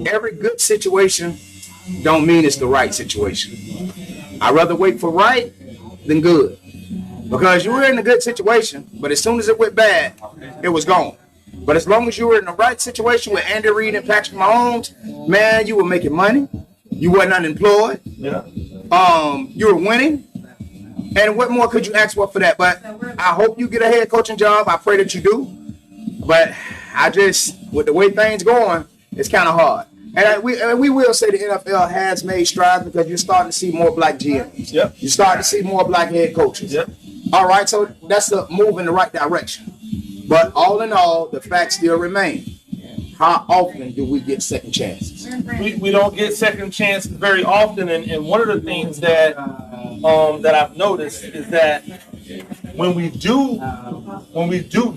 every good situation don't mean it's the right situation. I'd rather wait for right than good. Because you were in a good situation, but as soon as it went bad, it was gone. But as long as you were in the right situation with Andy Reid and Patrick Mahomes, man, you were making money. You weren't unemployed. Yeah. You were winning. And what more could you ask for that? But I hope you get a head coaching job. I pray that you do. But I just, with the way things going, it's kind of hard. And we will say the NFL has made strides because you're starting to see more black GMs. Yep. You're starting to see more black head coaches. Yep. All right, so that's a move in the right direction. But all in all, the facts still remain. How often do we get second chances? We don't get second chances very often, and one of the things that I've noticed is that when we do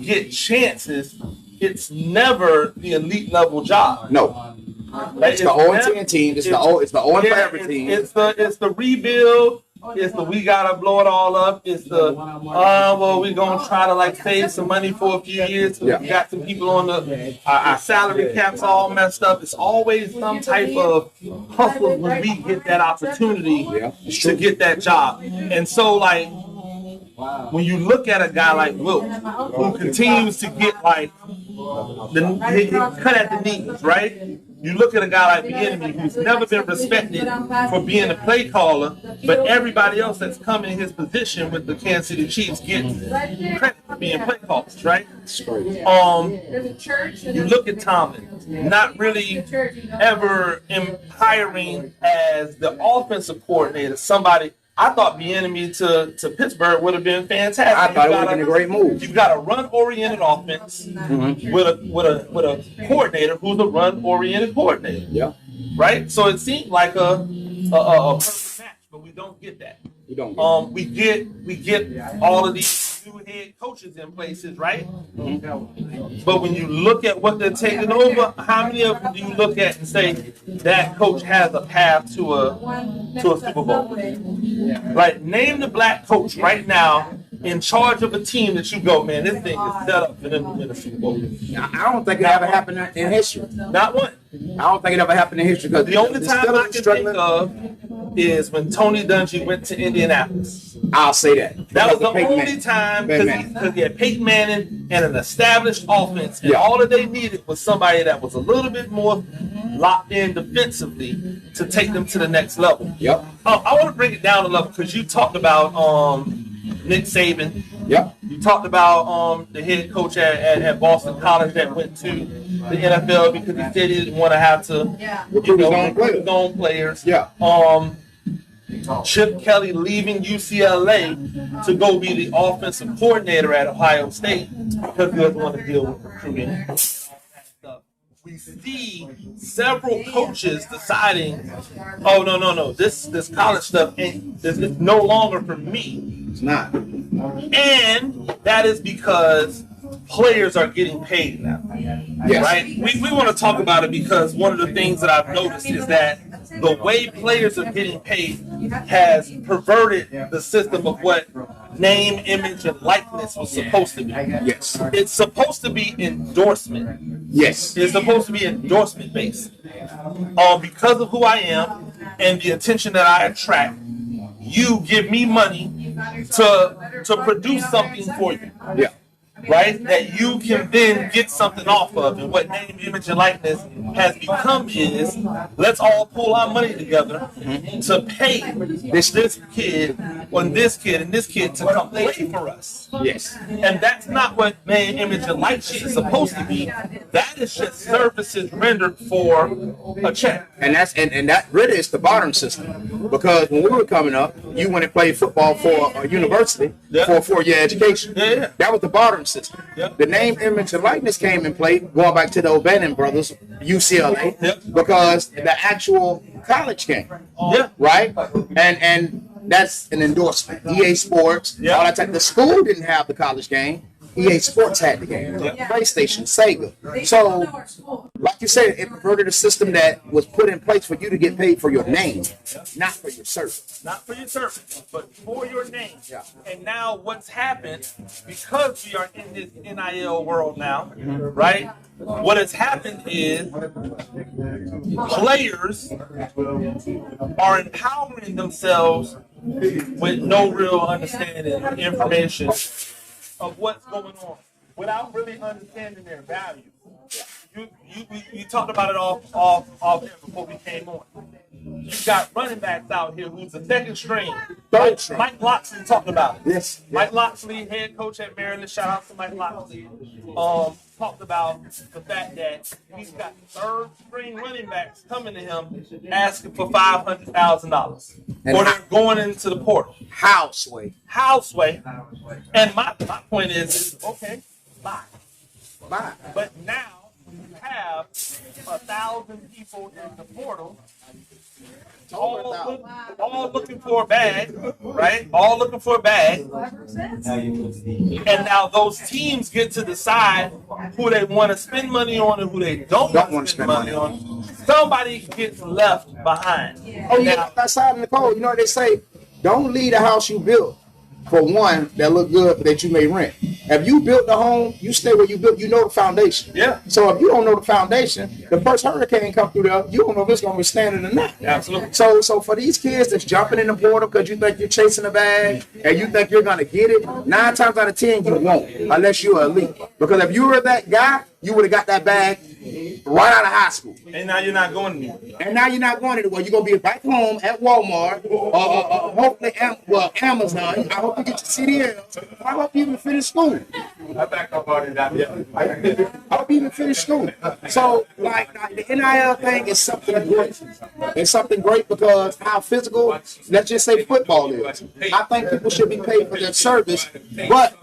get chances, it's never the elite level job. No. It's the 0-10 team. It's the 0-5 team. It's the rebuild. It's the we gotta blow it all up. It's the well, we're gonna try to like save some money for a few years. So we got some people on our salary caps all messed up. It's always some type of hustle when we get that opportunity to get that job. And so like when you look at a guy like Wilt, who continues to get like the cut at the knees, right? You look at a guy like Bieniemy, who's never been respected for being a play caller, but everybody else that's come in his position with the Kansas City Chiefs gets credit for being play callers, right? You look at Tomlin, not really ever hiring as the offensive coordinator, somebody. I thought Bieniemy to Pittsburgh would have been fantastic. I thought it would have been a great move. You've got a run-oriented offense with a coordinator who's a run-oriented coordinator. Yeah. Right? So it seemed like a perfect match, but we don't get that. We don't. We get all of these new head coaches in places, right? But when you look at what they're taking over, how many of them do you look at and say that coach has a path to a Super Bowl? Like, name the black coach right now in charge of a team that you go, man, this thing is set up for them to win a Super Bowl. I don't think it ever happened in history. Not one. I don't think it ever happened in history because the only time I can think of is when Tony Dungy went to Indianapolis. I'll say that. That was the only time because he had Peyton Manning and an established offense, and all that they needed was somebody that was a little bit more locked in defensively to take them to the next level. Yep. I want to bring it down a level because you talked about Nick Saban. Yep. You talked about the head coach at Boston College that went to the NFL because he said he didn't want to have to recruit his own players. Yeah. Chip Kelly leaving UCLA to go be the offensive coordinator at Ohio State because he doesn't want to deal with recruiting. We see several coaches deciding, oh no, this college stuff is no longer for me. It's not. And that is because players are getting paid now. Yes. Right? We want to talk about it because one of the things that I've noticed is that the way players are getting paid has perverted the system of what name, image, and likeness was supposed to be. Yes. It's supposed to be endorsement. Yes. It's supposed to be endorsement based. Because of who I am and the attention that I attract, you give me money to produce something for you. Yeah. Right? That you can then get something off of. And what name, image, and likeness has become is, let's all pull our money together to pay this kid and this kid to come play for us. Yes. And that's not what name, image, and likeness is supposed to be. That is just services rendered for a check. And that really is the barter system. Because when we were coming up, you went and played football for a university for a 4-year education. Yeah. That was the bartering system. Yep. The name, image, and likeness came in play, going back to the O'Bannon brothers, UCLA, because the actual college came. Yeah. Right? And that's an endorsement. EA Sports, all that type. The school didn't have the college game. EA Sports had the game. PlayStation, Sega. So Like you said, it perverted a system that was put in place for you to get paid for your name, not for your service. Not for your service, but for your name. Yeah. And now what's happened, because we are in this NIL world now, right? What has happened is players are empowering themselves with no real understanding or information of what's going on without really understanding their value. You talked about it off there before we came on. You got running backs out here who's the second string. Mike Locksley talked about it. Yes. Mike Locksley, head coach at Maryland. Shout out to Mike Locksley. Talked about the fact that he's got third string running backs coming to him asking for $500,000, or they're going into the portal. Houseway. And my point is okay, bye. Bye. But now you have 1,000 people in the portal, all looking for a bag, right? All looking for a bag. And now those teams get to decide who they want to spend money on and who they don't want to spend money on. Somebody gets left behind. Oh, yeah, that's out in the cold. You know what they say? Don't leave the house you built for one that look good that you may rent. If you built the home, you stay where you built. You know the foundation. Yeah. So if you don't know the foundation, the first hurricane come through there, you don't know if it's going to withstand it or not. Absolutely. So for these kids that's jumping in the portal because you think you're chasing a bag and you think you're going to get it, 9 times out of 10 you won't, unless you're elite. Because if you were that guy, you would have got that bag right out of high school. And now you're not going anywhere. You're going to be back home at Walmart, hopefully, Amazon. I hope you get your CDL. I hope you even finish school. I back up on that. I hope you even finish school. So, like the NIL thing is something great. It's something great because how physical, let's just say football is. I think people should be paid for their service, but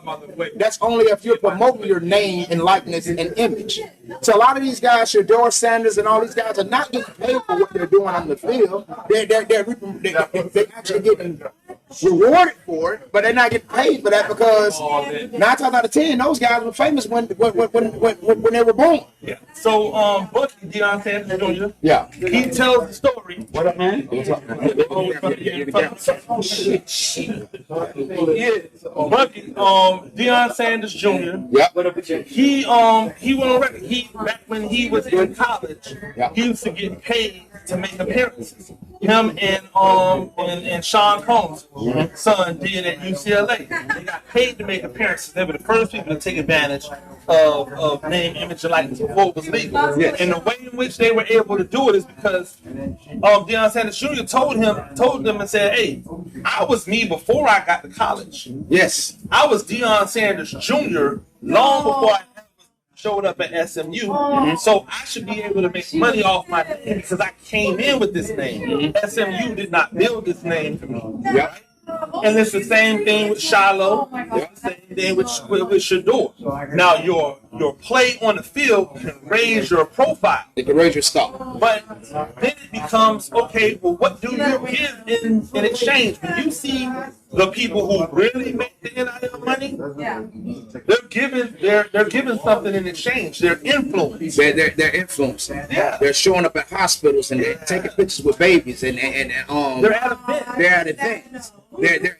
that's only if you're promoting your name and likeness and image. So a lot of these guys, Shador Sanders and all these guys, are not getting paid for what they're doing on the field. They're actually getting rewarded for it, but they're not getting paid for that because 9 times out of 10, those guys were famous when they were born. Yeah. So, Bucky, Deion Sanders Jr. Yeah. He tells the story. What up, man? Bucky, Deion Sanders Jr. Yeah. He went on record. Back when he was in college, he used to get paid to make appearances. Him and Sean Combs' son did at UCLA. They got paid to make appearances. They were the first people to take advantage of name, image, and likeness before it was legal. Yes. And the way in which they were able to do it is because Deion Sanders Jr. told them and said, "Hey, I was me before I got to college. Yes, I was Deion Sanders Jr. long before I showed up at SMU, so I should be able to make money off my name because I came in with this name. SMU did not build this name for me." Yeah. And it's the same thing with Shiloh. It's the same thing with Shador. Now your play on the field can raise your profile. It can raise your stock. But then it becomes, okay, well, what do you give in exchange? When you see the people who really make the NIL money, they're giving something in exchange. They're influence. They're influencing. Yeah. They're showing up at hospitals and they're taking pictures with babies and they're at events. They're at events. They're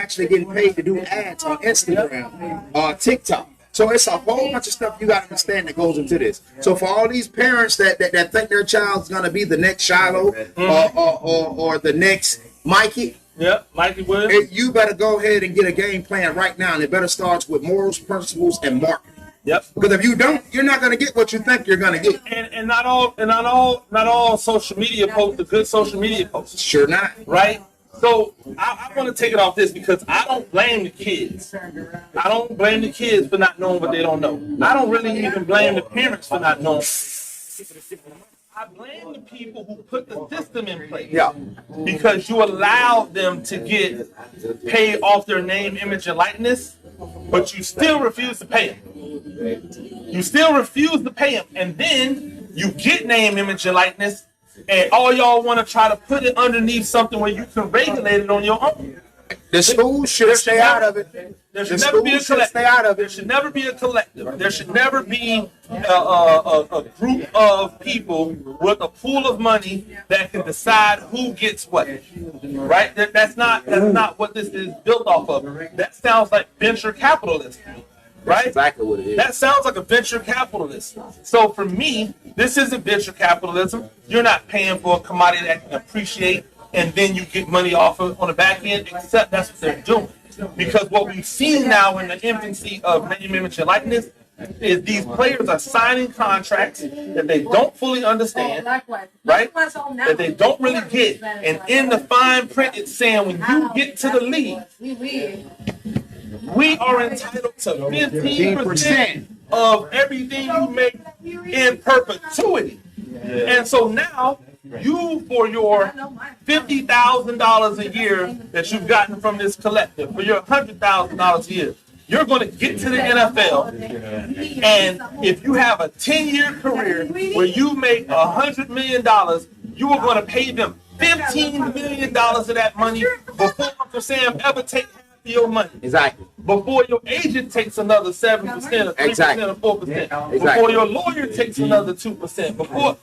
actually getting paid to do ads on Instagram, TikTok. So it's a whole bunch of stuff you got to understand that goes into this. So for all these parents that think their child's gonna be the next Shiloh or the next Mikey. Yep, Mikey Williams. You better go ahead and get a game plan right now, and it better start with morals, principles, and marketing. Yep. Because if you don't, you're not going to get what you think you're going to get. And not all social media posts are good social media posts. Sure not. Right. So I want to take it off this because I don't blame the kids. I don't blame the kids for not knowing what they don't know. I don't really even blame the parents for not knowing. I blame the people who put the system in place. Yeah. Because you allowed them to get paid off their name, image, and likeness, but you still refuse to pay them. You still refuse to pay them, and then you get name, image, and likeness, and all y'all want to try to put it underneath something where you can regulate it on your own. The schools should stay out of it. There should never be a collective. Stay out of There it. should never be a collective. There should never be a group of people with a pool of money that can decide who gets what. Right? That's not what this is built off of. That sounds like venture capitalism. Right? That's exactly what it is. That sounds like a venture capitalist. So for me, this isn't venture capitalism. You're not paying for a commodity that can appreciate and then you get money off of on the back end, except that's what they're doing. Because what we've seen now in the infancy of name, image, and likeness is these players are signing contracts that they don't fully understand, right? That they don't really get. And in the fine print, it's saying when you get to the league, we are entitled to 15% of everything you make in perpetuity. And so now, you, for your $50,000 a year that you've gotten from this collective, for your $100,000 a year, you're going to get to the NFL, and if you have a 10-year career where you make $100 million, you are going to pay them $15 million of that money before Uncle Sam ever takes half of your money. Exactly. Before your agent takes another 7% or 3% or 4%. Exactly. Before your lawyer takes another 2%. Before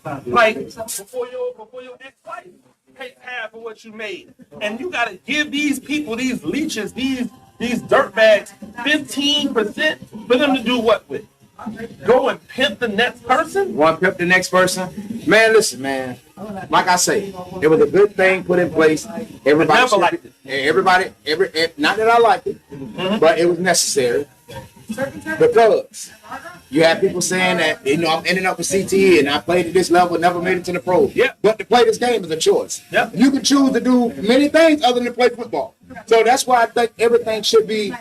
your ex-wife takes half of what you made. And you got to give these people, these leeches, these dirtbags, 15% for them to do what with? Go and pimp the next person? Want to pimp the next person? Man, listen, man. Like I say, it was a good thing put in place. Everybody liked it. Not that I liked it, but it was necessary. Because you have people saying that, I'm ending up with CTE and I played at this level, never made it to the pros. Yeah. But to play this game is a choice. Yeah. You can choose to do many things other than play football. So that's why I think everything should be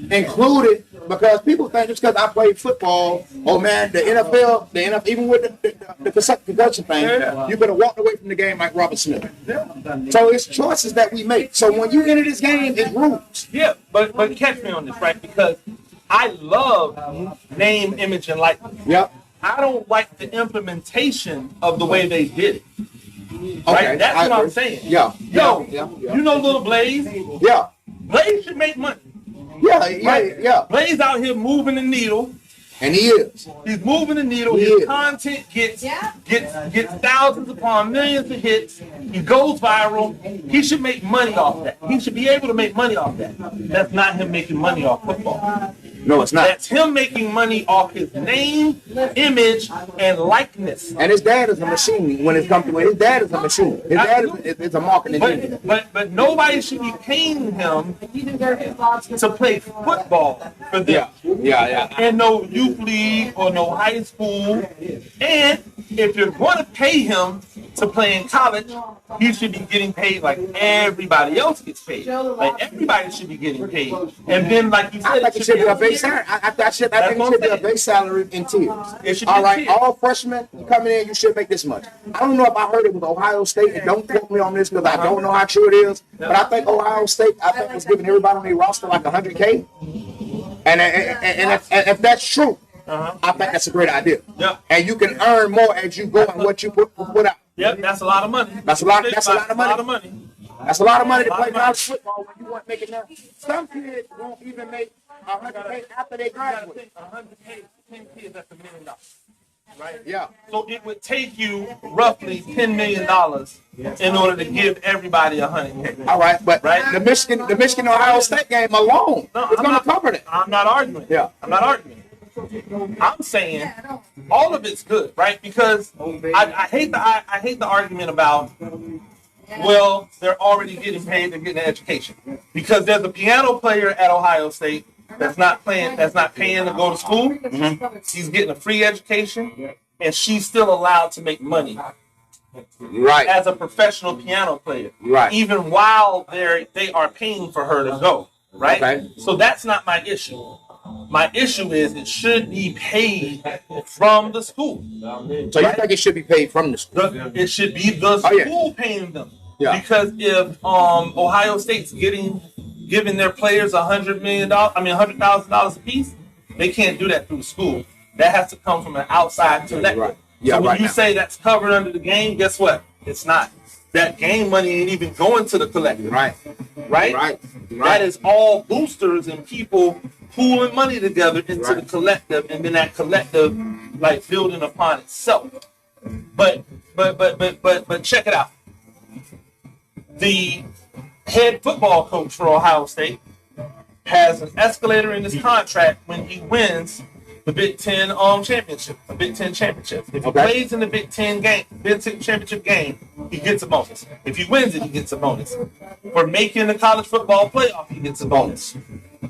included, because people think just because I played football, oh man, the NFL, even with the concussion thing, you could have walked away from the game like Robert Smith. So it's choices that we make. So when you enter this game, it's rules. Yeah, but catch me on this, right? Because I love name, image, and likeness. Yep. I don't like the implementation of the way they did it. Okay, Right? That's what I'm saying. Yeah. Yo, Yeah. you know Little Blaze? Yeah. Blaze should make money. Yeah. Blaze out here moving the needle. And he is. He's moving the needle. He His is. content gets thousands upon millions of hits. He goes viral. He should make money off that. He should be able to make money off that. That's not him making money off football. No, it's not. That's him making money off his name, image, and likeness. And his dad is a machine when it comes to it. His dad is a machine. His dad is a marketing genius. But nobody should be paying him to play football for them. Yeah. And no youth league or no high school. And if you're going to pay him to play in college, he should be getting paid like everybody else gets paid. Like everybody should be getting paid. And then, like you said, I think it should be a base salary. I think it should be a base salary in tiers. It should be All right, in tiers. all freshmen coming in, you should make this much. I don't know if I heard it was Ohio State, and don't quote me on this because I don't know how true it is. But I think Ohio State, was giving everybody on their roster like $100K. And if that's true, I think that's a great idea. Yeah. And you can earn more as you go and what you put out. Yep, that's a lot of money. That's a lot of money. That's a lot of money to play money. college football when you weren't making that. Some kids won't even make $100K after they graduate. 100K, 10 kids, that's $1 million. Right? Yeah. So it would take you roughly $10 million in order to give everybody $100K. All right, but Right. the Michigan Ohio State game alone is going to cover that. I'm not arguing. Yeah. I'm not arguing. I'm saying all of it's good, right? Because I hate the argument about, well, they're already getting paid, they're getting an education. Because there's a piano player at Ohio State that's not paying to go to school. She's getting a free education, and she's still allowed to make money Right. as a professional piano player. Right. Even while they are paying for her to go. Right? Okay. So that's not my issue. My issue is it should be paid from the school. So you think it should be paid from the school? It should be the school paying them. Yeah. Because if Ohio State's giving their players $100,000 a piece, they can't do that through the school. That has to come from an outside collective. Right. Yeah, so when right you now. say that's covered under the game, guess what? It's not. that game money ain't even going to the collective. Right. Right? That is all boosters and people pooling money together into the collective, and then that collective like building upon itself. But check it out. The head football coach for Ohio State has an escalator in his contract when he wins the Big Ten championship, the Big Ten championship. If he plays in the Big Ten championship game, he gets a bonus. If he wins it, he gets a bonus. For making the college football playoff, he gets a bonus.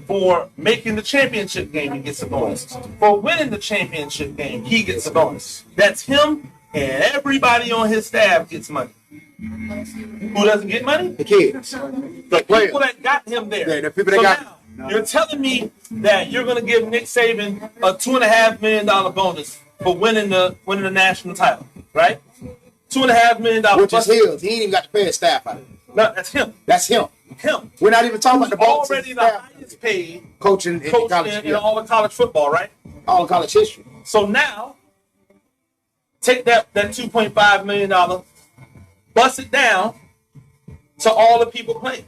For making the championship game, he gets a bonus. For winning the championship game, he gets a bonus. That's him, and everybody on his staff gets money. Who doesn't get money? The kids. The people that got him there. Yeah, the people that got him. You're telling me that you're going to give Nick Saban a $2.5 million bonus for winning the national title, right? $2.5 million. Which is his. He ain't even got to pay his staff out of it. No, that's him. That's him. Him. We're not even talking about the bonus. Already the highest paid coaching in college, in all of college football, right? All of college history. So now, take that $2.5 million, bust it down to all the people playing.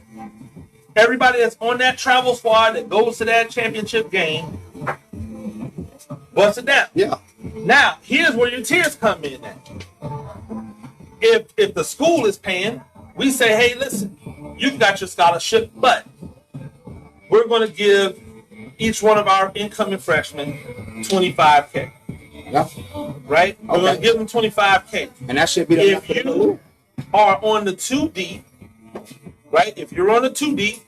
Everybody that's on that travel squad that goes to that championship game, bust it down. Yeah. Now, here's where your tiers come in at. If the school is paying, we say, hey, listen, you've got your scholarship, but we're going to give each one of our incoming freshmen $25K. Yeah. Right? We're going to give them $25K. And that should be the if you are on the 2D, right? If you're on the 2D,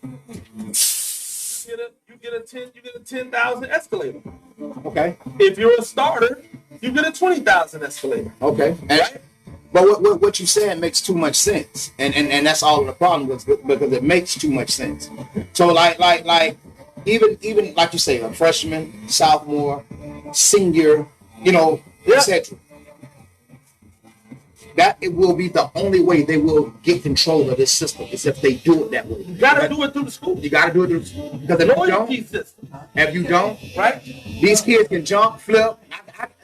you get a 10,000 escalator. Okay. If you're a starter, you get a 20,000 escalator. Okay. Right? But what you're saying makes too much sense, and that's all the problem with, because it makes too much sense. So like even like you say, a freshman, sophomore, senior, etc. That it will be the only way they will get control of this system is if they do it that way. You gotta do it through the school. You gotta do it through the school. Because if you don't, right? These kids can jump, flip.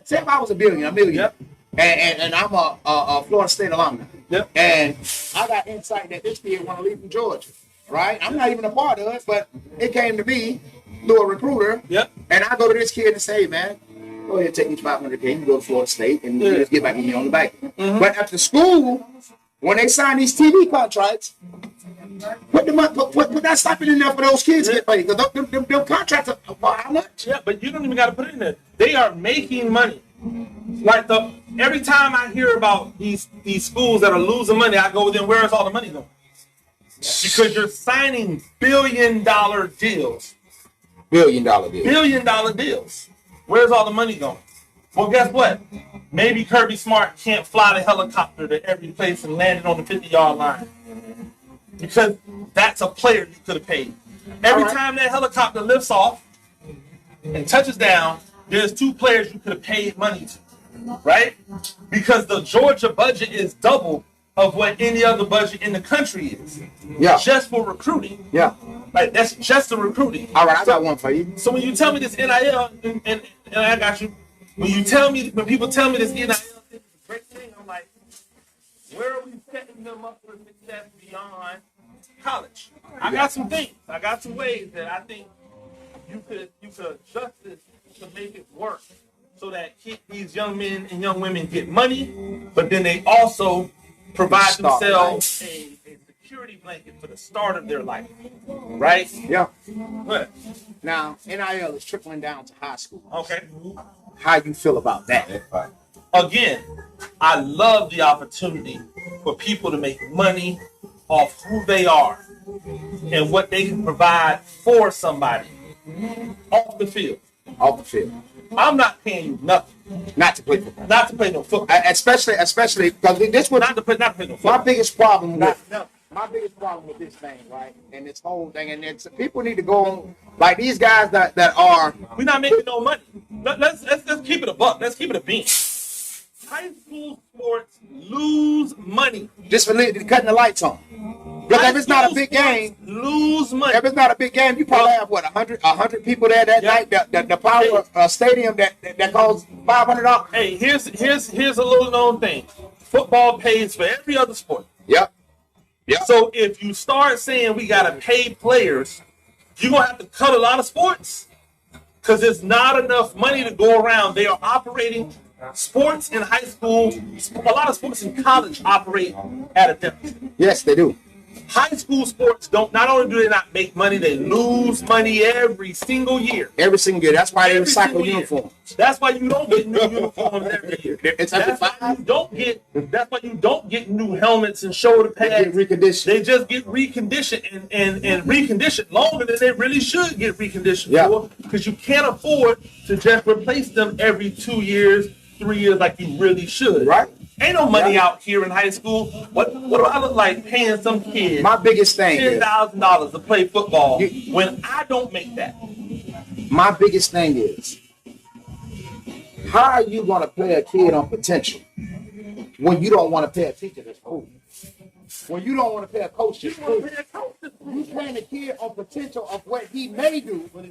Say if I was a millionaire, yep. and I'm a Florida State alumni, yep. And I got insight that this kid want to leave from Georgia, right? I'm not even a part of it, but it came to me through a recruiter, yep. And I go to this kid and say, man, go ahead, take each $500K and go to Florida State and just get back with me on the back. Mm-hmm. But at the school, when they sign these TV contracts, put that stipend in there for those kids to get paid. Because them contracts are how much? Yeah, but you don't even got to put it in there. They are making money. Like every time I hear about these schools that are losing money, I go, then where's all the money going? Because you're signing billion-dollar deals. Billion-dollar deals. Where's all the money going? Well, guess what? Maybe Kirby Smart can't fly the helicopter to every place and land it on the 50-yard line. Because that's a player you could have paid. Every time that helicopter lifts off and touches down, there's two players you could have paid money to, right? Because the Georgia budget is double of what any other budget in the country is. Yeah. Just for recruiting. Yeah. Like, that's just the recruiting. All right, I got one for you. So when you tell me this NIL, and I got you, when people tell me this NIL thing is a great thing, I'm like, where are we setting them up for success beyond college? I got some things. I got some ways that I think you could adjust this to make it work so that these young men and young women get money, but then they also provide themselves a security blanket for the start of their life. Right? Yeah. Good. Now, NIL is trickling down to high school. Okay. How you feel about that? Again, I love the opportunity for people to make money off who they are and what they can provide for somebody off the field. Off the field. I'm not paying you nothing. Not to play football. Not to play no football. Especially because this was not to play no football. My biggest problem with this thing, right? And this whole thing, and it's people need to go on like these guys that are. We're not making no money. Let's keep it a buck. Let's keep it a bean. High school sports lose money. Just for cutting the lights on. Because if it's not a big game, lose money. If it's not a big game, you probably have what 100 people there that night. The power stadium that costs $500. Hey, here's a little known thing. Football pays for every other sport. Yep. Yeah. So if you start saying we got to pay players, you're going to have to cut a lot of sports because there's not enough money to go around. They are operating sports in high school. A lot of sports in college operate at a deficit. Yes, they do. High school sports don't. Not only do they not make money, they lose money every single year. Every single year. That's why they Every recycle single year. uniforms. That's why you don't get new uniforms every year. It's every That's why five. you don't get. That's why you don't get new helmets and shoulder pads. Get reconditioned. They just get reconditioned and reconditioned longer than they really should get reconditioned Yeah. for, because you can't afford to just replace them every 2 years, 3 years like you really should. Right. Ain't no money out here in high school. What do I look like paying some kid My biggest thing is, $10,000 to play football when I don't make that? my biggest thing is, how are you going to play a kid on potential when you don't want to pay a teacher that's cool? When you don't want to pay a coach that's cool? You paying a kid on potential of what he may do, but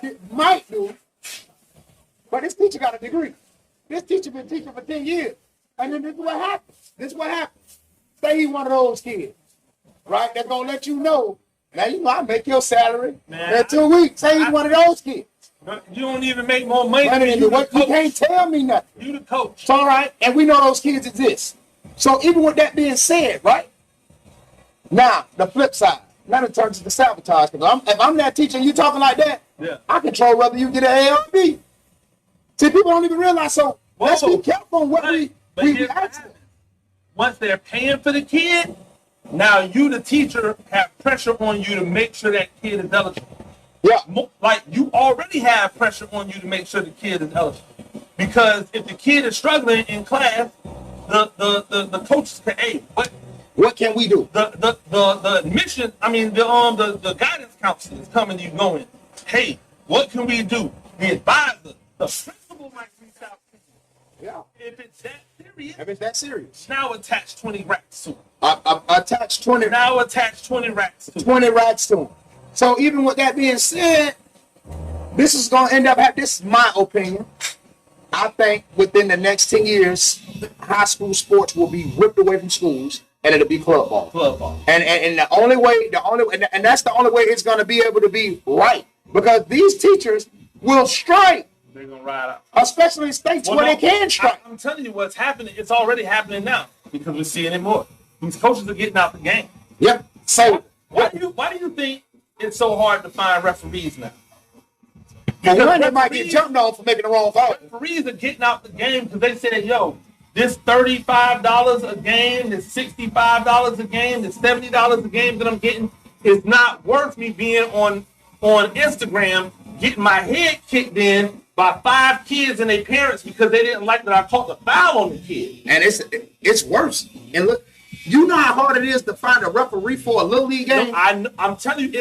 it might do. But this teacher got a degree. This teacher been teaching for 10 years. And then this is what happens. This is what happens. Say he's one of those kids, right? That's going to let you know, now you know I make your salary in 2 weeks. Say he's one of those kids. You don't even make more money Money than than you what, you can't tell me nothing. You the coach. It's all right. And we know those kids exist. So even with that being said, right? Now, the flip side. Now it turns to sabotage. Because if I'm that teacher and you talking like that, Yeah. I control whether you get an A or B. See, people don't even realize. So let's be careful on what we here's what ask them. happens. Once they're paying for the kid, now you, the teacher, have pressure on you to make sure that kid is eligible. Yeah. Like you already have pressure on you to make sure the kid is eligible. Because if the kid is struggling in class, the coaches can, hey, What can we do? the admission, the guidance counselor is coming to you going, hey, what can we do? The advisor, the principal might reach out to you. Yeah. If it's that serious, If it's that serious. now attach 20 racks to it. Attach 20. Now attach 20 racks to it. 20 racks to him. So even with that being said, this is going to end up, this is my opinion. I think within the next 10 years, high school sports will be ripped away from schools and it'll be club ball. Club ball. And the only way, and that's the only way it's going to be able to be right. Because these teachers will strike, They're going to ride out. especially in states where they can strike. I'm telling you what's happening. It's already happening now because we're seeing it more. These coaches are getting out the game. Yep. So, Why do you think it's so hard to find referees now? for one, they might get jumped on for making the wrong call. Referees are getting out the game because they said, yo, this $35 a game, this $65 a game, this $70 a game that I'm getting is not worth me being on Instagram getting my head kicked in by 5 kids and their parents because they didn't like that I caught the foul on the kid. And it's worse. And look, you know how hard it is to find a referee for a little league game? No, I'm telling you,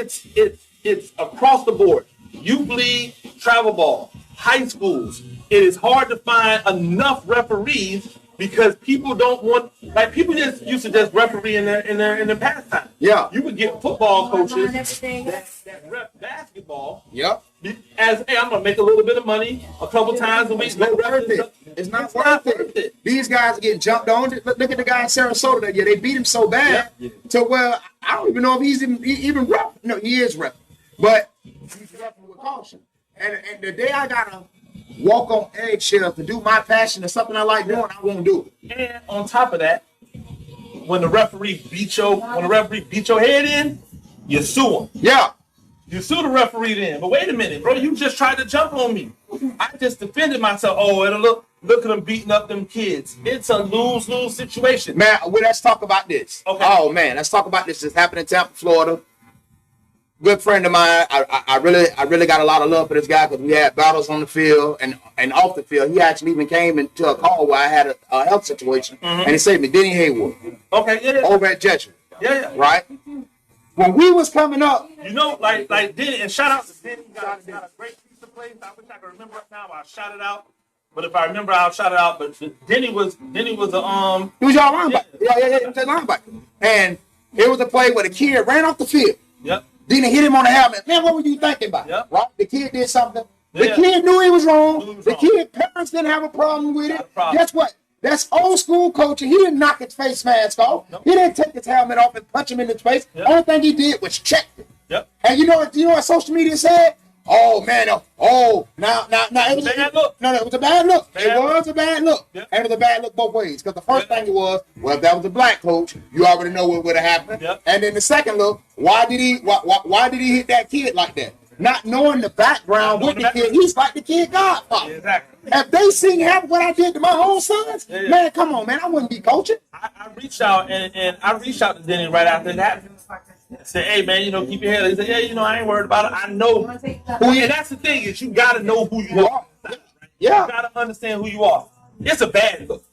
it's across the board. Youth league, travel ball, high schools. It is hard to find enough referees because people don't want, like people just used to just referee in their pastime. Yeah. You would get football coaches that rep basketball. Yep. As hey, I'm gonna make a little bit of money a couple times a week. It's not worth it. It's not worth it. These guys are getting jumped on. Look at the guy in Sarasota that year. They beat him so bad to where I don't even know if he's even ref. No, he is ref. But he's repping with caution. And the day I gotta walk on eggshells to do my passion or something I like doing, I won't do it. And on top of that, when the referee beat your head in, you sue him. Yeah. You sue the referee then. But wait a minute, bro, you just tried to jump on me. I just defended myself. Oh, it'll look at them beating up them kids. It's a lose-lose situation. Man, well, let's talk about this. Okay. Oh man, let's talk about this. This happened in Tampa, Florida. Good friend of mine. I really got a lot of love for this guy because we had battles on the field and off the field. He actually even came into a call where I had a health situation, and he saved me. Denny Haywood. Okay, yeah. Over at Jesuit. Yeah. Right? When we was coming up, You know, like Denny, and shout out to Denny. Got a great piece of place. I wish I could remember it now. I'll shout it out. But if I remember, I'll shout it out. But Denny was a he was your linebacker. Yeah, he was a linebacker. And it was a play where the kid ran off the field. Yep. Denny hit him on the helmet. Man, what were you thinking about? Yep. Right? The kid did something. The Yeah. kid knew he was wrong. Knew he was The wrong. kid parents didn't have a problem with Not it. a problem. Guess what? That's old school coaching. He didn't knock his face mask off. Nope. He didn't take his helmet off and punch him in the face. Yep. Only thing he did was check it. Yep. And you know what social media said? Oh man, now it was bad look. No, it was a bad look. Bad It was a bad look. Yep. And it was a bad look both ways. Because the first thing it was, well, if that was a black coach, you already know what would have happened. Yep. And then the second look, why did he hit that kid like that? Not knowing the background with the kid, he's like the kid godfather. Exactly. If they seen half what I did to my own sons, man, come on, man, I wouldn't be coaching. I reached out and I reached out to Denny right after it happened. I said, hey man, keep your head. He said, yeah, I ain't worried about it. I know who you. And that's the thing is you gotta know who you are. Yeah. You gotta understand who you are. It's a bad look.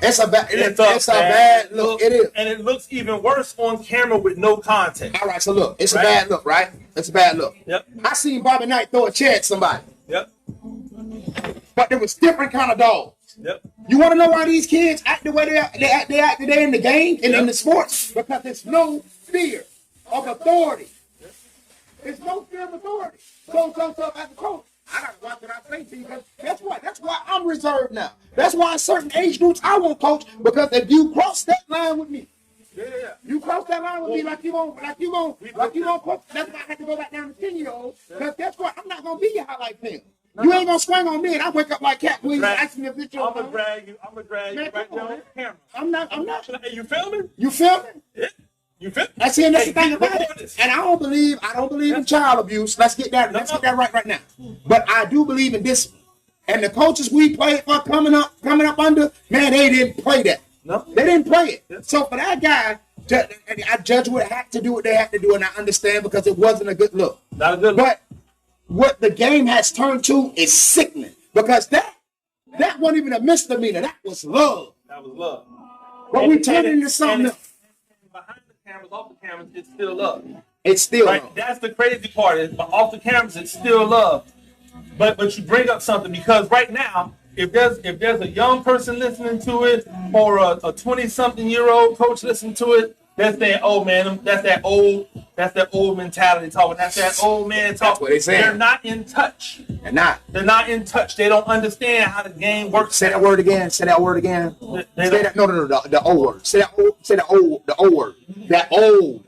It's a bad look. It is. And it looks even worse on camera with no context. All right, so look, it's a bad look, right? It's a bad look. Yep. I seen Bobby Knight throw a chair at somebody. Yep. But there was different kind of dogs. Yep. You want to know why these kids act the way they act today in the game and in the sports? Because there's no fear of authority. There's no fear of authority. So as a coach, I gotta watch what I say to you because guess what? That's why I'm reserved now. That's why in certain age groups I won't coach because if you cross that line with me, you cross that line with me like you won't coach. That's why I had to go back down to 10-year-olds. Because guess what? I'm not gonna be your highlight film. You ain't gonna swing on me and I wake up like Cat Williams asking me if it's your I'm gonna drag you right down the camera. I'm not. Hey, you filming? You filming? Yeah. You filming? That's the thing about it. And I don't believe in child abuse. Let's get that right now. But I do believe in discipline. And the coaches we played for coming up under, man, they didn't play that. No. They didn't play it. So for that guy, I judge what had to do what they had to do, and I understand because it wasn't a good look. Not a good look. But what the game has turned to is sickening because that wasn't even a misdemeanor. That was love. That was love. But we turned it into something else. Behind the cameras, off the cameras, it's still love. It's still right. love. That's the crazy part. Is off the cameras, it's still love. But you bring up something because right now, if there's a young person listening to it or a 20-something-year-old coach listening to it, they're saying, "Oh man, that's that old mentality talking. That's that old man talking." That's what they say. They're not in touch. They're not. They're not in touch. They don't understand how the game works. Say that word again. Say that word again. The O word. Say the O word. That old.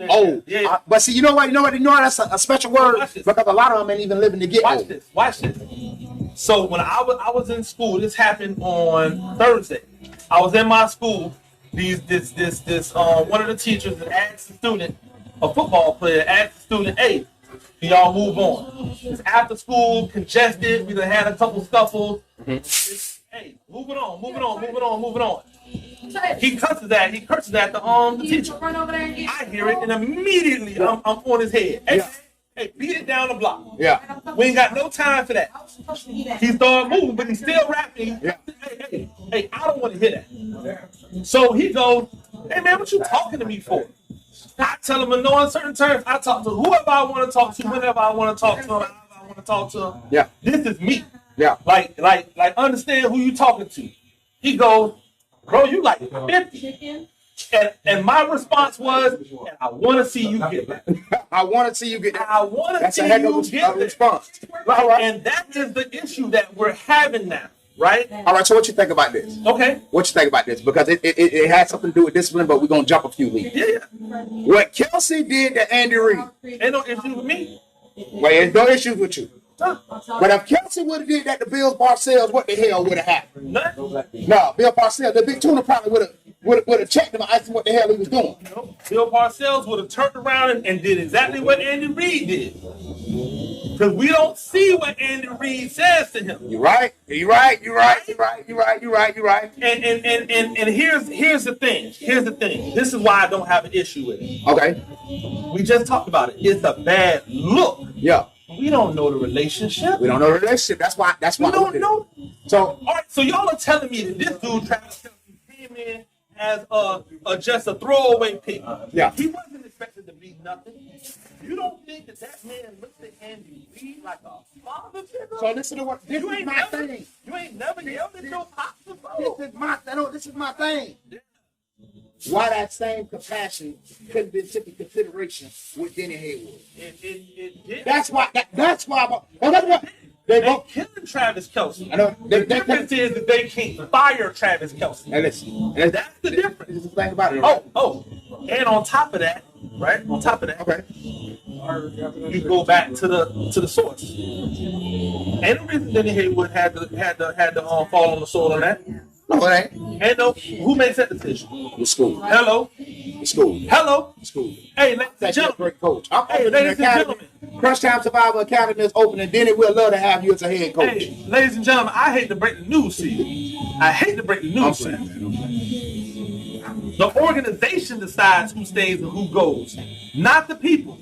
Yeah. But see, you know what? That's a special word because a lot of them ain't even living to get old. Watch this. So when I was in school, this happened on Thursday. I was in my school. One of the teachers asked the student, a football player, asked the student, "Hey, can y'all move on? It's after school, congested. We done had a couple scuffles. Hey, moving on." He curses at the teacher. I hear it and immediately I'm on his head. Hey, beat it down the block. Yeah. We ain't got no time for that. He started moving, but he's still rapping. Yeah. Hey, I don't want to hear that. So he goes, "Hey man, what you talking to me for?" I tell him in no uncertain terms. I talk to whoever I want to talk to, whenever I want to talk to him, however I want to talk to him. Yeah. This is me. Yeah. Like understand who you talking to. He goes, "Bro, you like 50. And my response was, "And I want to see you get that." I want to see you get that. I want to see That's a heck you of get a response. All right. And that is the issue that we're having now, right? All right. So what you think about this? Okay. What you think about this? Because it has something to do with discipline, but we're gonna jump a few leagues. Yeah. What Kelsey did to Andy Reid. Ain't no issue with me. Well, there's no issues with you. But if Kelsey would have did that to Bill Parcells, what the hell would have happened? Nothing. No, Bill Parcells, the big tuna probably would have checked him and asked him what the hell he was doing. Bill Parcells would have turned around and did exactly what Andy Reid did. Because we don't see what Andy Reid says to him. You're right. You're right. And here's the thing. This is why I don't have an issue with it. Okay. We just talked about it. It's a bad look. Yeah. We don't know the relationship. We don't know the relationship. That's why. We don't know. So, all right. So y'all are telling me that this dude Travis Kelce came in as just a throwaway pick. Yeah. He wasn't expected to be nothing. You don't think that man looked at Andy Reid like a father figure? so listen to what this is my thing. You ain't never yelled at your pops before. This is my thing. Why that same compassion couldn't be taken into consideration with Denny Haywood? It did. That's why. They They both. killing Travis Kelce. I know. The difference is that they can't fire Travis Kelce. And listen, and That's the difference. this is the thing about it. And on top of that, right? On top of that, Okay. you go back to the source. Ain't no reason Denny Haywood had to fall on the sword on that. No, it ain't. Ain't no who makes that decision? The school. Hello, The school. hello. The school. Hey, ladies and That's a gentlemen. great coach. I'm Hey, opening ladies the and academy. gentlemen. Crunch Time Survivor Academy is opening. Denny will love to have you as a head coach. Hey, ladies and gentlemen, I hate to break the news to you. I hate to break the I'm news to saying, you. man. The organization decides who stays and who goes, not the people.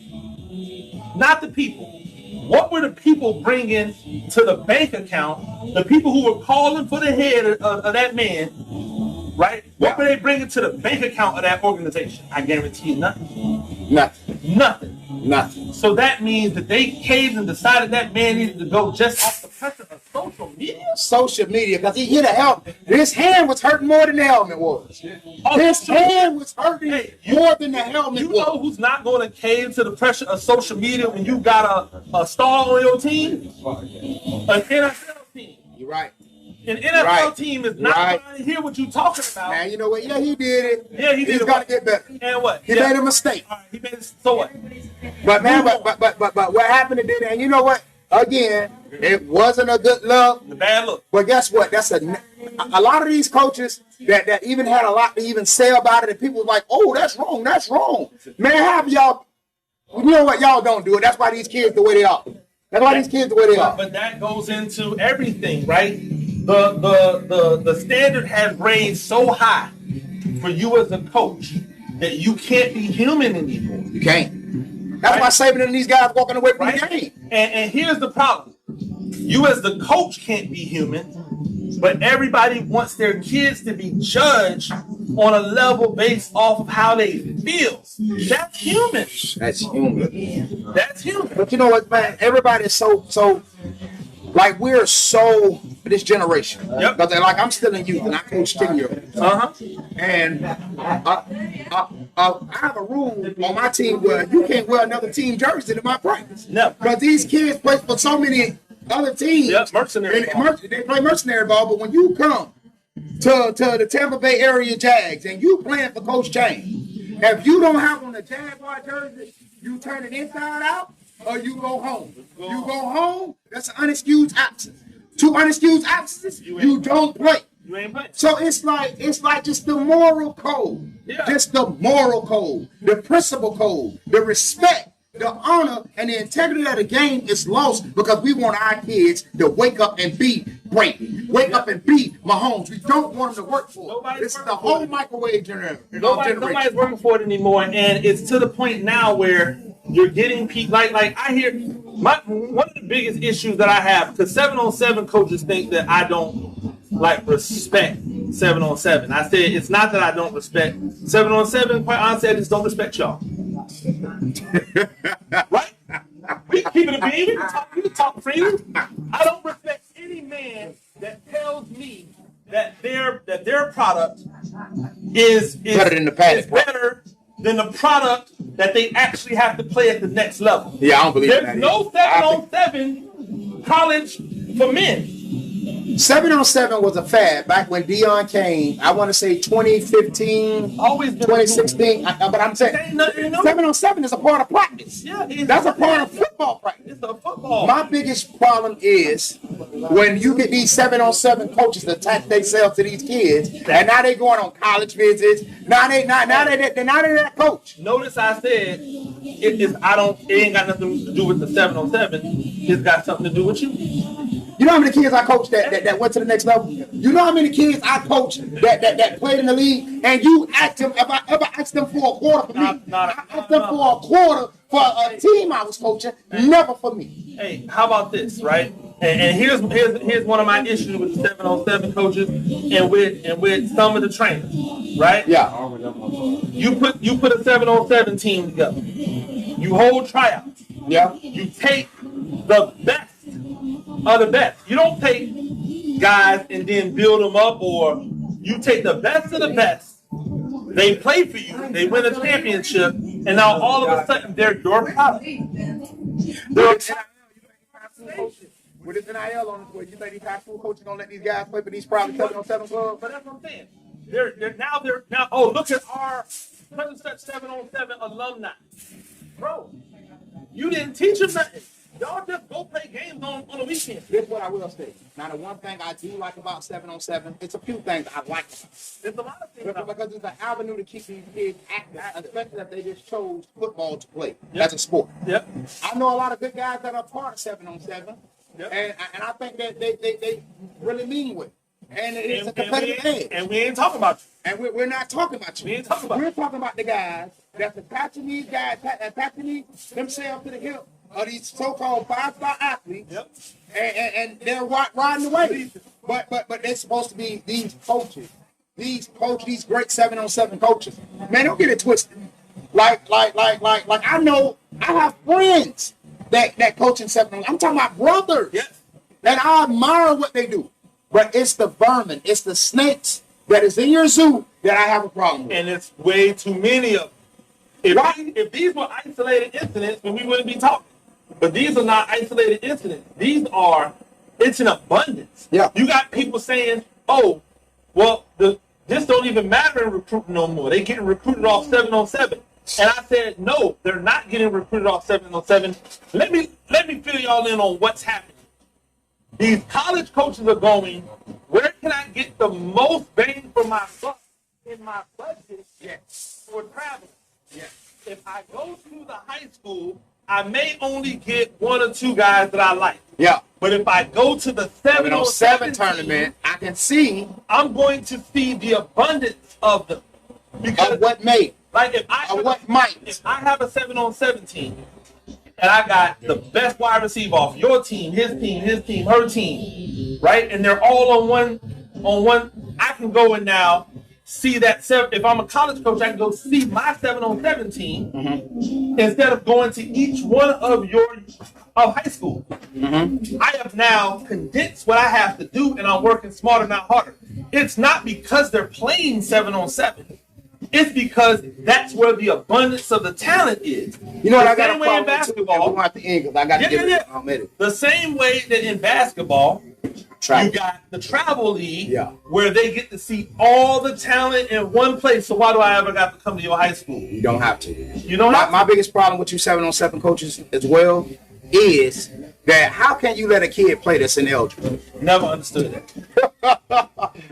Not the people. What were the people bringing to the bank account? The people who were calling for the head of that man, right? What were they bringing to the bank account of that organization? I guarantee you nothing. Nothing. Nothing. Nothing. So that means that they caved and decided that man needed to go just off the pressure of social media. Social media, because he hit a helmet. His hand was hurting more than the helmet was. His hand was hurting more than the helmet You was. know who's not going to cave to the pressure of social media when you got a star on your team? An NFL team. You're right. An NFL team is not trying to hear what you're talking about. Man, you know what? Yeah, he did it. Yeah, he did He's it. got to get better. And what? He made a mistake. All right, he made it. So what? But man, but what happened to Denny? And you know what? Again, it wasn't a good look. The bad look. But guess what? That's a lot of these coaches that even had a lot to even say about it, and people were like, "Oh, that's wrong. That's wrong." Man, have y'all? You know what? Y'all don't do it. That's why these kids the way they are. That's why these kids the way they are. But that goes into everything, right? The standard has raised so high for you as a coach that you can't be human anymore. You can't. That's why Saban and these guys walking away from the game. And here's the problem. You as the coach can't be human, but everybody wants their kids to be judged on a level based off of how they feel. That's human. That's human. That's human. But you know what, man? Everybody is so like we're so this generation. Yep. Because like I'm still in youth and I coach 10-year-olds. And I have a rule on my team where you can't wear another team jersey to my practice. No. Because these kids play for so many other teams. Yep, mercenary ball. They play mercenary ball, but when you come to the Tampa Bay area Jags and you playing for Coach Chain, if you don't have on the Jaguar jersey, you turn it inside out or you go home. You go home, that's an unexcused absence. 2 unexcused absences, you don't play. You ain't playing. So it's like just the moral code. Yeah. Just the moral code, the principle code, the respect, the honor, and the integrity of the game is lost because we want our kids to wake up and be Brady. Wake up and be Mahomes. We don't want them to work for it. This is the whole microwave generation. Nobody's working for it anymore, and it's to the point now where you're getting people like I hear one of the biggest issues that I have because 7-on-7 coaches think that I don't like respect 7-on-7. I said it's not that I don't respect 7-on-7. Quite honestly, I just don't respect y'all. Right? We can keep it a bean. We can talk freely. I don't respect any man that tells me that their product is better than the paddock. Better than the product that they actually have to play at the next level. Yeah, I don't believe There's that. no 7-on-7 college for men. 7-on-7 was a fad back when Dion came. I want to say 2015, Always been 2016. But I'm saying 7-on-7 is a part of practice. Yeah, that's a part of football practice. It's a football. My biggest problem is when you get these 7-on-7 coaches to attach themselves to these kids, and now they going on college visits. Now they're that coach. Notice I said it ain't got nothing to do with the 7-on-7. It's got something to do with you. You know how many kids I coached that went to the next level? You know how many kids I coached that played in the league? And you asked them, if I ever asked them for a quarter for me, I asked them for a quarter for a team I was coaching, never for me. Hey, how about this, right? And here's one of my issues with the 7-on-7 coaches and with some of the trainers, right? Yeah. You put a 7-on-7 team together. You hold tryouts. Yeah. You take the best of the best. You don't take guys and then build them up, or you take the best of the best. They play for you. They win a championship, and now all of a sudden they're your product. With this NIL on this way, you think these high school coaches gonna let these guys play for these private 7-on-7 clubs? But that's what I'm saying. They're now. Oh, look at our 7-on-7 alumni, bro. You didn't teach them nothing. Y'all just go play games on the weekend. Here's what I will say. Now, the one thing I do like about 7-on-7, it's a few things I like about it. There's a lot of things because it's an avenue to keep these kids active, especially if they just chose football to play as a sport. Yep. I know a lot of good guys that are part of 7-on-7, and I think that they really mean well. And it's a competitive edge. And we ain't talking about you. And we're not talking about you. We ain't talking about We're talking about the guys that's attaching these guys, attaching themselves to the hip of these so-called 5-star athletes. Yep. And they're riding the wave. But they're supposed to be these coaches, these great 7-on-7 coaches. Man, don't get it twisted. Like I know I have friends that coach in 7-on-7. I'm talking about brothers. Yes. That I admire what they do. But it's the vermin, it's the snakes that is in your zoo that I have a problem with. And it's way too many of them. If these were isolated incidents, then we wouldn't be talking. But these are not isolated incidents. It's an abundance. Yeah. You got people saying, oh, well, this don't even matter in recruiting no more. They getting recruited off 7-on-7. And I said, no, they're not getting recruited off 7-on-7. Let me fill y'all in on what's happening. These college coaches are going, where can I get the most bang for my buck in my budget for traveling? Yes. If I go to the high school, I may only get 1 or 2 guys that I like. Yeah. But if I go to the 7-on-7 tournament, I can see I'm going to see the abundance of them. Because what made. Like if I have a 7-on-7 team, and I got the best wide receiver off your team, his team, her team, right? And they're all on one. I can go and now see that if I'm a college coach, I can go see my 7-on-7 team instead of going to each one of high school. I have now condensed what I have to do, and I'm working smarter, not harder. It's not because they're playing 7-on-7. It's because that's where the abundance of the talent is. You know what I got same way in basketball. I got to give it. The same way that in basketball, you got the travel league where they get to see all the talent in one place. So why do I ever got to come to your high school? You don't have to. You don't have to. My biggest problem with you 7-on-7 coaches as well is that how can you let a kid play that's ineligible? Never understood that.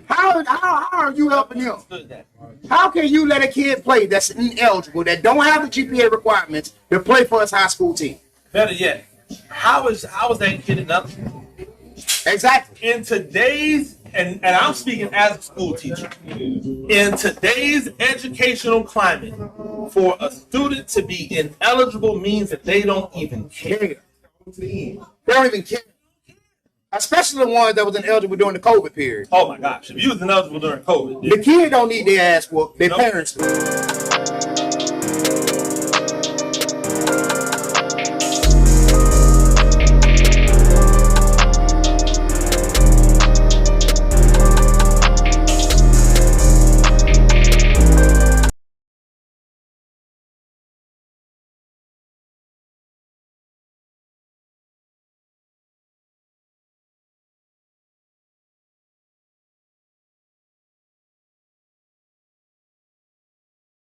How are you helping him? That. How can you let a kid play that's ineligible, that don't have the GPA requirements to play for his high school team? Better yet, how is that kid enough? Exactly. In today's, and I'm speaking as a school teacher, in today's educational climate, for a student to be ineligible means that they don't even care. They don't even care. Especially the ones that was ineligible during the COVID period. Oh my gosh, if you was ineligible during COVID, the kid don't need their ass whooped. Their parents do.